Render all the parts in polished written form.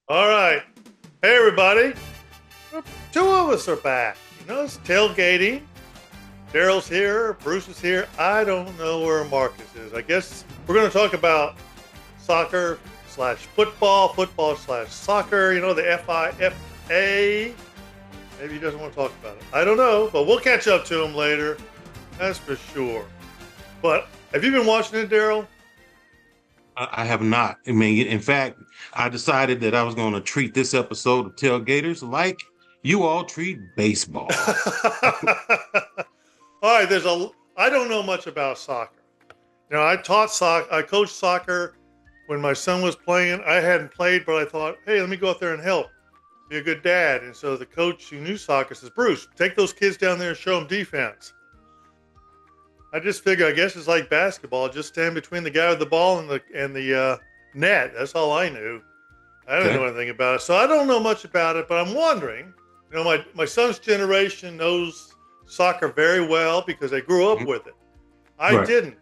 All right. Hey, everybody. Two of us are back. It's tailgating. Daryl's here. Bruce is here. I don't know where Marcus is. I guess we're going to talk about soccer slash football, football slash soccer, the FIFA. Maybe he doesn't want to talk about it. I don't know, but we'll catch up to him later. That's for sure. But have you been watching it, Daryl? I have not. I mean, in fact, I decided that I was going to treat this episode of Tailgaters like you all treat baseball. All right, I don't know much about soccer. I taught soccer, I coached soccer when my son was playing. I hadn't played, but I thought, hey, let me go out there and help, be a good dad. And so the coach who knew soccer says, Bruce, take those kids down there and show them defense. I just figure, I guess it's like basketball. Just stand between the guy with the ball and the net. That's all I knew. I didn't know Okay. anything about it. So I don't know much about it, but I'm wondering, my son's generation knows soccer very well because they grew up Mhm. with it. I Right. didn't,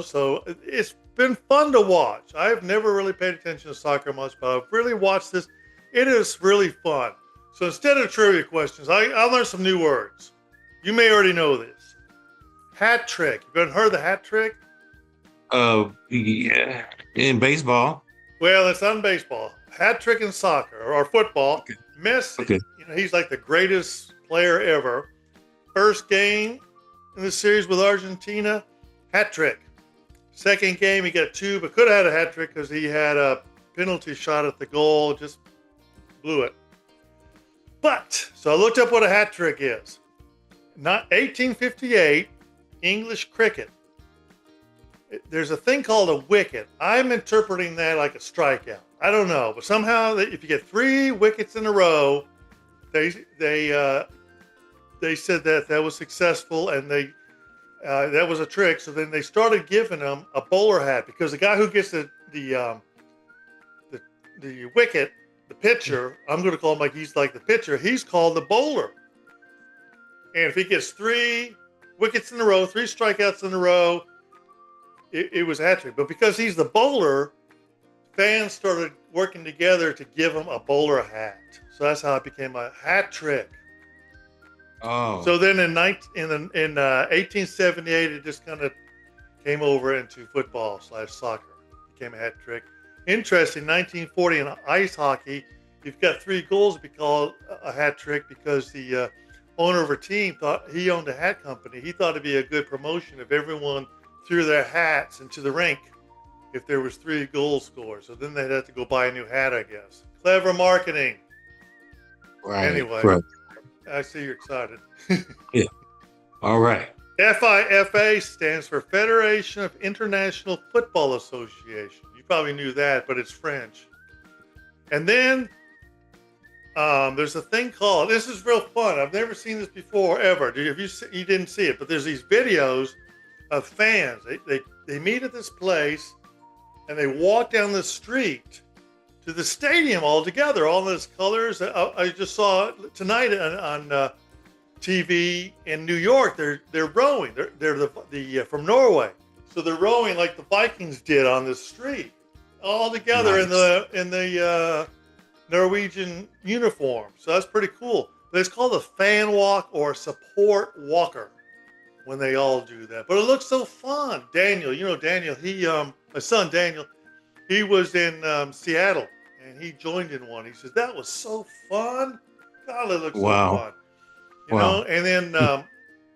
so it's been fun to watch. I've never really paid attention to soccer much, but I've really watched this. It is really fun. So instead of trivia questions, I learned some new words. You may already know this. Hat trick. You ever heard of the hat trick? Yeah. In baseball. Well, it's on baseball. Hat trick in soccer or football. Okay. Messi, Okay. he's like the greatest player ever. First game in the series with Argentina, hat trick. Second game, he got two, but could have had a hat trick because he had a penalty shot at the goal, just blew it. But, so I looked up what a hat trick is. Not 1858, English cricket. There's a thing called a wicket. I'm interpreting that like a strikeout. I don't know, but somehow if you get 3 wickets in a row, they said that was successful, and that was a trick. So then they started giving him a bowler hat because the guy who gets the wicket, the pitcher, I'm going to call him like he's like the pitcher. He's called the bowler, and if he gets 3 wickets in a row, 3 strikeouts in a row, it was a hat trick. But because he's the bowler, fans started working together to give him a bowler hat. So that's how it became a hat trick. Oh. So then in 1878, it just kind of came over into football slash soccer. Became a hat trick. Interesting, 1940 in ice hockey, you've got 3 goals to be called a hat trick because the owner of a team thought he owned a hat company. He thought it'd be a good promotion if everyone threw their hats into the rink if there was 3 goals scored. So then they'd have to go buy a new hat, I guess. Clever marketing. Right. Anyway, Right. I see you're excited. Yeah. All right. FIFA stands for Federation of International Football Association. You probably knew that, but it's French. And then there's a thing called, this is real fun. I've never seen this before, ever. You didn't see it, but there's these videos of fans. They meet at this place, and they walk down the street to the stadium all together, all those colors. I just saw it tonight on TV in New York. They're rowing. They're the from Norway, so they're rowing like the Vikings did on the street, all together Nice. in the Norwegian uniform. So that's pretty cool. But it's called a Fanwalk or support walker when they all do that. But it looks so fun. Daniel, Daniel. He my son Daniel, he was in Seattle, and he joined in one. He says that was so fun. God, it looks so Wow. fun. Wow. And then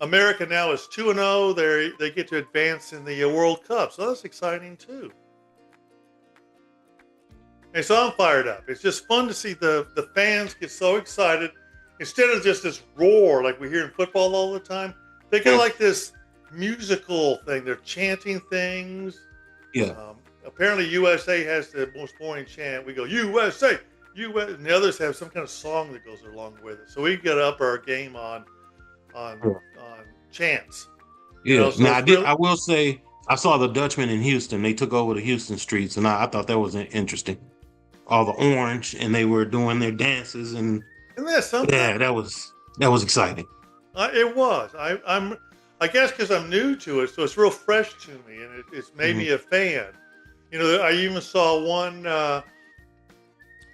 America now is 2-0. They get to advance in the World Cup, so that's exciting too. And so I'm fired up. It's just fun to see the fans get so excited. Instead of just this roar like we hear in football all the time, they got like this musical thing. They're chanting things. Yeah. Apparently, USA has the most boring chant. We go, USA, US, and the others have some kind of song that goes along with it. So we got to up our game on Yeah. chants. Yeah. So Now it's really I will say I saw the Dutchman in Houston. They took over the Houston streets, and I thought that was interesting. All the orange, and they were doing their dances, and isn't that something? yeah, that was exciting. It was. I guess because I'm new to it, so it's real fresh to me, and it's made Mhm. me a fan. I even saw one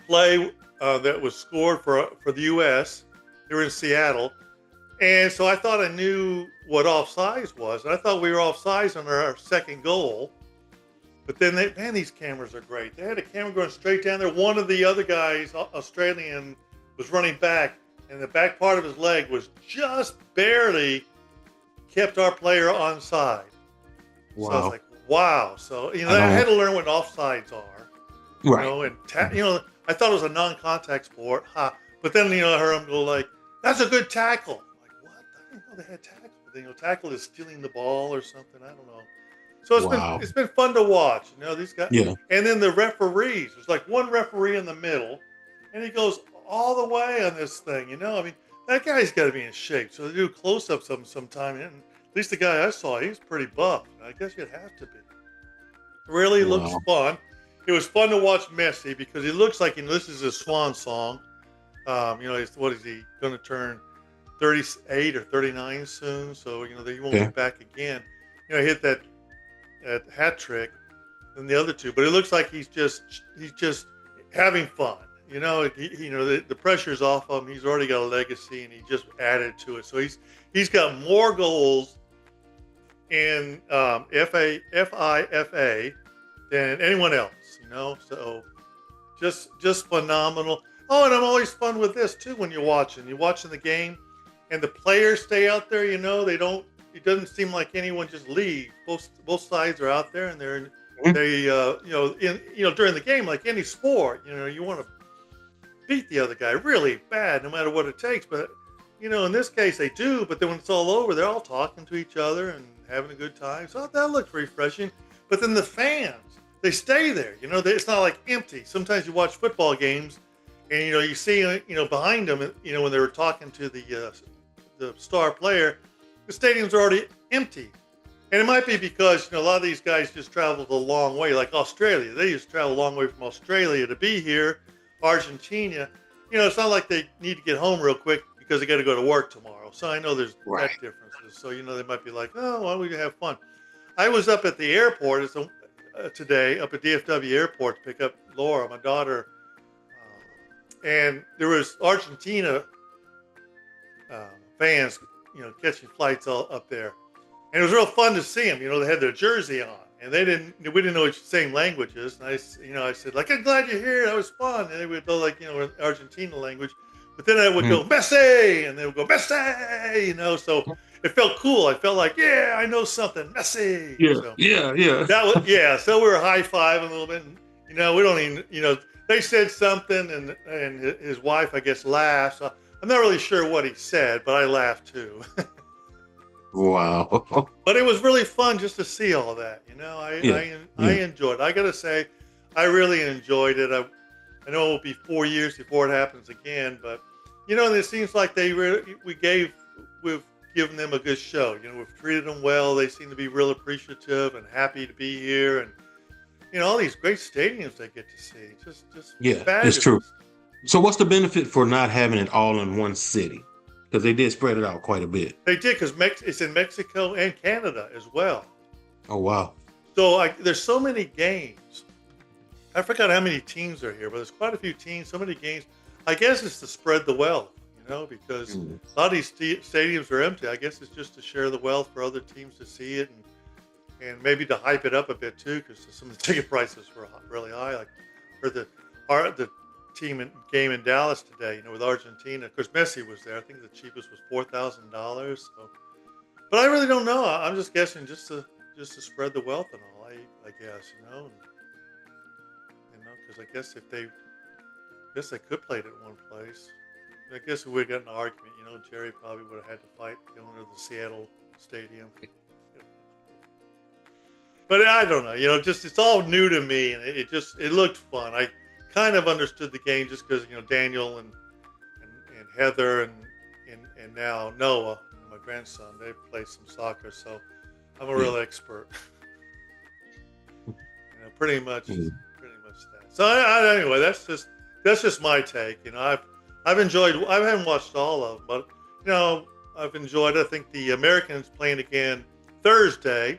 play that was scored for the U.S. They were in Seattle, and so I thought I knew what offsides was. And I thought we were offsides on our second goal. But then, man, these cameras are great. They had a camera going straight down there. One of the other guys, Australian, was running back, and the back part of his leg was just barely kept our player onside. Wow. So I was like, wow. So, I I had don't. to learn what offsides are, Right. and, I thought it was a non-contact sport. But then, I heard him go like, that's a good tackle. I'm like, what? I didn't know they had tackle. But, tackle is stealing the ball or something. I don't know. So Wow. it's been fun to watch. These guys, Yeah. and then the referees. There's like one referee in the middle, and he goes all the way on this thing. I mean, that guy's got to be in shape. So they do close-ups of him sometime, and at least the guy I saw, he's pretty buff. I guess you'd have to be. Really looks Wow. fun. It was fun to watch Messi because he looks like this is his swan song. What is he going to turn 38 or 39 soon? So he won't be Okay. back again. Hit that hat trick than the other two, but it looks like he's just having fun. The pressure's off him. He's already got a legacy, and he just added to it. So he's got more goals in FIFA than anyone else. So just phenomenal. Oh, and I'm always fun with this too when you're watching the game, and the players stay out there. They don't. It doesn't seem like anyone just leaves. Both sides are out there, and Mhm. during the game, like any sport, you want to beat the other guy really bad, no matter what it takes. But in this case, they do. But then when it's all over, they're all talking to each other and having a good time. So that looks refreshing. But then the fans, they stay there. It's not like empty. Sometimes you watch football games, and you see behind them, when they were talking to the star player, the stadium's already empty. And it might be because a lot of these guys just traveled a long way, like Australia. They just travel a long way from Australia to be here. Argentina, it's not like they need to get home real quick because they got to go to work tomorrow. So I know there's that Right. differences. So they might be like, oh, why don't we have fun? I was up at the airport today, up at DFW Airport to pick up Laura, my daughter, and there was Argentina fans, catching flights all up there, and it was real fun to see them. They had their jersey on, and we didn't know which same languages. And I said like, I'm glad you're here. That was fun. And they would go like, Argentina language, but then I would Mhm. go Messi, and they would go Messi. So it felt cool. I felt like, yeah, I know something, Messi. Yeah. So Yeah. Yeah. that was yeah. So we were high fiving a little bit. And, we don't even they said something, and his wife I guess laughed. So I'm not really sure what he said, but I laughed too. Wow. But it was really fun just to see all that. Yeah. I Yeah. enjoyed it. I gotta say, I really enjoyed it. I know it will be 4 years before it happens again, but it seems like we've given them a good show. We've treated them well. They seem to be real appreciative and happy to be here, and all these great stadiums they get to see. Just Yeah. It's true. fabulous. So, what's the benefit for not having it all in one city? Because they did spread it out quite a bit. They did because it's in Mexico and Canada as well. Oh, wow. So there's so many games. I forgot how many teams are here, but there's quite a few teams, so many games. I guess it's to spread the wealth, because Mhm. a lot of these stadiums are empty. I guess it's just to share the wealth for other teams to see it, and maybe to hype it up a bit too, because some of the ticket prices were really high. Like for the game in Dallas today, with Argentina. Of course, Messi was there. I think the cheapest was $4,000. So, but I really don't know. I'm just guessing, just to spread the wealth and all. I guess because I guess they could play it at one place. I guess we would have got an argument. Jerry probably would have had to fight the owner of the Seattle stadium. But I don't know. Just it's all new to me, and it looked fun. I kind of understood the game just because Daniel and Heather and now Noah, my grandson, they play some soccer, so I'm a Yeah. real expert. Pretty much Mhm. that. So anyway, that's just my take. I've enjoyed. I haven't watched all of them, but I've enjoyed. I think the Americans playing again Thursday,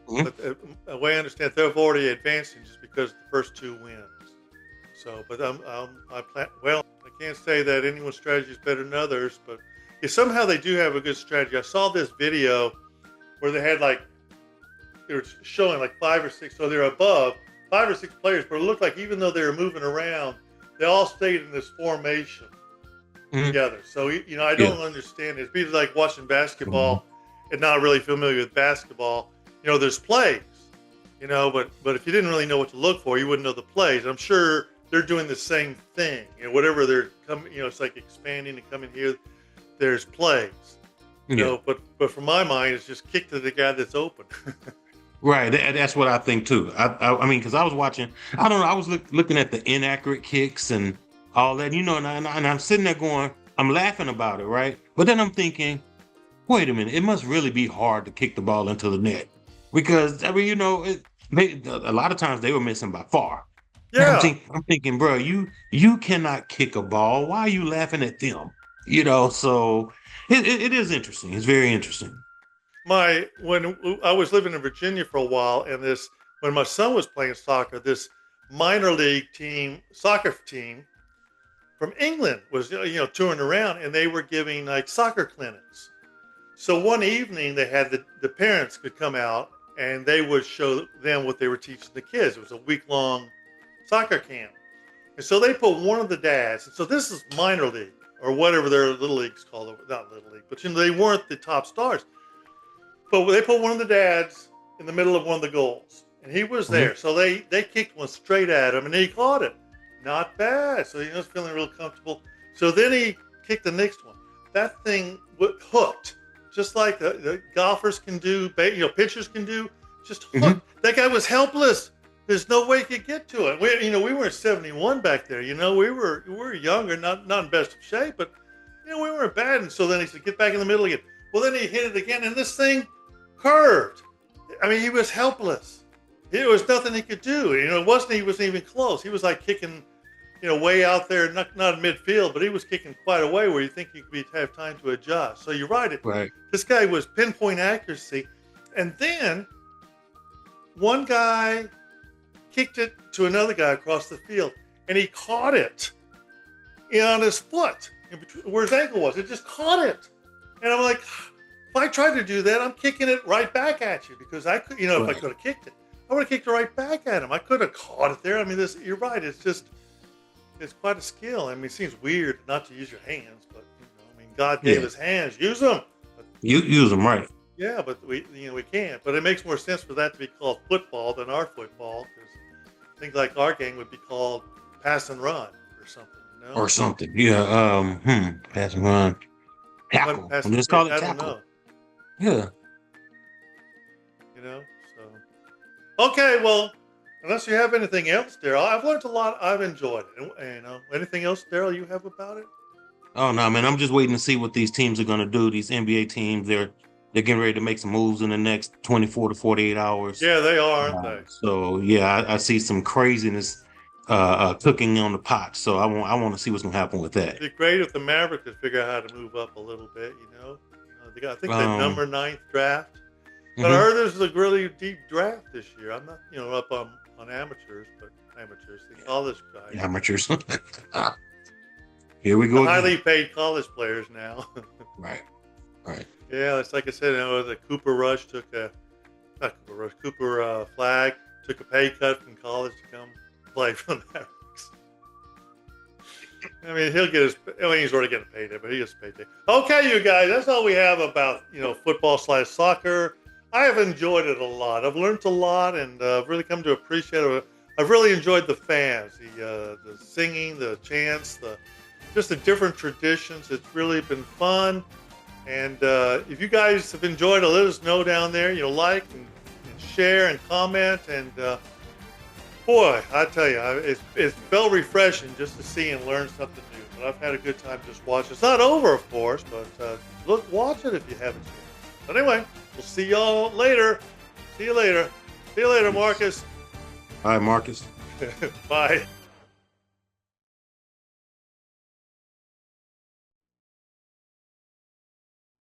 Mhm. but the way I understand, they've already advanced just because of the first two wins. So, but I plan. Well, I can't say that anyone's strategy is better than others, but yeah, somehow they do have a good strategy. I saw this video where they had like they were showing like 5 or 6, so they're above 5 or 6 players, but it looked like even though they were moving around, they all stayed in this formation together. So I Yeah. don't understand it. It's be like watching Mhm. basketball and not really familiar with basketball. There's plays, but if you didn't really know what to look for, you wouldn't know the plays. I'm sure they're doing the same thing. Whatever they're coming, it's like expanding and coming here. There's plays, Yeah. but from my mind, it's just kick to the guy that's open. Right. That's what I think too. I mean, because I was watching, I don't know, I was looking at the inaccurate kicks and all that, and I'm sitting there going, I'm laughing about it, right? But then I'm thinking, wait a minute, it must really be hard to kick the ball into the net because I mean, a lot of times they were missing by far. And Yeah. I'm thinking, bro, you cannot kick a ball. Why are you laughing at them? So it is interesting. It's very interesting. When I was living in Virginia for a while, and when my son was playing soccer, this minor league soccer team from England was touring around, and they were giving like soccer clinics. So one evening they had the parents could come out and they would show them what they were teaching the kids. It was a week-long soccer camp. And so they put one of the dads, and so this is minor league or whatever their little leagues called, not little league, but they weren't the top stars. But they put one of the dads in the middle of one of the goals, and he was Mhm. there. So they kicked one straight at him, and he caught it. Not bad. So he was feeling real comfortable. So then he kicked the next one. That thing hooked, just like the golfers can do, pitchers can do, just Mhm. hooked. That guy was helpless. There's no way he could get to it. We were in '71 back there. We were younger, not in best of shape, but we weren't bad. And so then he said, "Get back in the middle again." Well, then he hit it again, and this thing curved. I mean, he was helpless. There was nothing he could do. He wasn't even close. He was like kicking, way out there, not in midfield, but he was kicking quite a way where you think you could have time to adjust. So you're right. Right. This guy was pinpoint accuracy. And then one guy kicked it to another guy across the field, and he caught it on his foot, where his ankle was. It just caught it. And I'm like, if I tried to do that, I'm kicking it right back at you because I could, if I Right. could have kicked it, I would have kicked it right back at him. I could have caught it there. I mean, you're right. It's quite a skill. I mean, it seems weird not to use your hands, but God gave Yeah. us hands. Use them. But, You use them right. yeah, but we can't. But it makes more sense for that to be called football than our football because things like our game would be called pass and run or something. Or something. Yeah. Pass and run. One Tackle. pass We'll and just call it I don't tackle. know. Yeah. So okay, well, unless you have anything else, Daryl, I've learned a lot. I've enjoyed it. Anything else, Daryl, you have about it? Oh no, man! I'm just waiting to see what these teams are going to do. These NBA teams, they're getting ready to make some moves in the next 24 to 48 hours. Yeah, they are, aren't they? So yeah, I see some craziness cooking on the pot. So I want to see what's going to happen with that. It'd be great if the Mavericks could figure out how to move up a little bit. I think they Um, number ninth draft. But I mhm. heard there's a really deep draft this year. I'm not, up on amateurs, but amateurs, the college guys, Amateurs. Here we the go highly again. paid college players now. Right. Right. Yeah, it's like I said. The Cooper Rush not Cooper Rush, Cooper Flag took a pay cut from college to come play for the Mavericks. I mean, he's already getting paid it, but he gets paid it. Okay, you guys, that's all we have about, football/soccer. I have enjoyed it a lot. I've learned a lot, and I've really come to appreciate it. I've really enjoyed the fans, the singing, the chants, just the different traditions. It's really been fun. And if you guys have enjoyed it, let us know down there. Like and share and comment. And boy, I tell you, it's felt refreshing just to see and learn something new. But I've had a good time just watching. It's not over, of course, but watch it if you haven't seen it. But anyway, we'll see y'all later. See you later. See you later, Marcus. All right, Marcus. Bye.